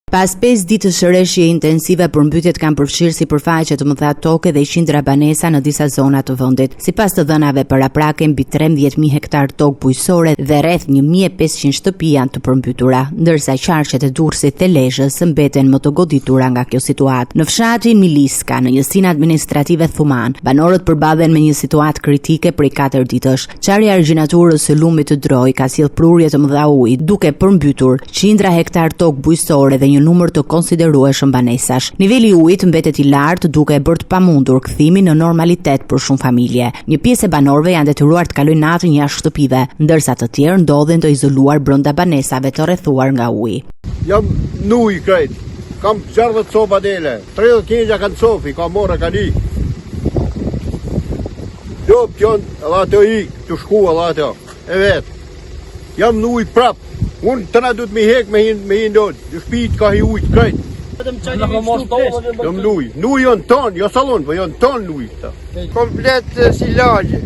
Pas 5 ditës shëreshje intensive, përmbytjet kanë përfshirë sipërfaqe të mëdha toke dhe qindra banesa në disa zona të vendit. Sipas të dhënave paraprake, mbi 13.000 hektar tokë bujqësore dhe rreth 1.500 shtëpi janë të përmbytura, ndërsa qarqet e Durrësit dhe Lezhës mbeten më të goditura nga kjo situatë. Në fshatin Miliska, në njësinë administrative Thuman, banorët përballen me një situatë kritike prej 4 ditësh. Qarja e argjinaturës së lumit të Droj ka sjellë prurje të mëdha uji, duke përmbytur qindra hektar tokë bujqësore dhe një numër të konsiderueshëm banesash. Niveli i ujit mbetet i lartë, duke e bërë të pamundur kthimin në normalitet për shumë familje. Një pjesë e banorëve janë detyruar të kalojnë natën jashtë shtëpive, ndërsa të tjerë ndodhen të izoluar brenda banesave të rrethuar nga uji. Jam në ujë krejt. Kam 40 copa dele. 30 kg kanë cofi, ka morë ka di. Do pion, alla të të shku alla të. E vet. Jam në ujë prap. Unë të na du të mi hek me hin dojnë, ju shpijt ka hi ujtë krejt. Jam luj, luj jonë tonë, jo salon, po jonë tonë luj këta. Komplet si lagje,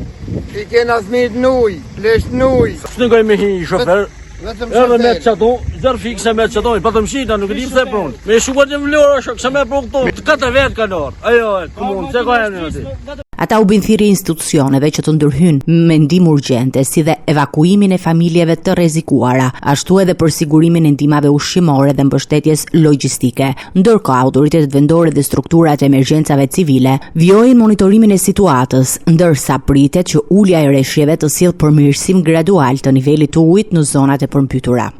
i kena thmit nuj, plesht nuj. Së në gaj me hi shofer, edhe me të qato, zërë fikse me të qato, pa të mshita, nuk e di pëse pronë. Me shukat e vlora, shok, se me pro këto, 4 vetë ka nërë, ajo e, komunë, se ka e në ati. Ata u bin thirrje institucioneve që të ndërhyjnë me ndihmë urgjente, si dhe evakuimin e familjeve të rrezikuara, ashtu edhe për sigurimin e ndihmave ushqimore dhe mbështetjes logjistike. Ndërkohë, autoritetet vendore dhe strukturat e emergjencave civile vjojnë monitorimin e situatës, ndërsa pritet që ulja e rreshjeve të sjellë përmirësim gradual të nivelit të ujit në zonat e përmbytura.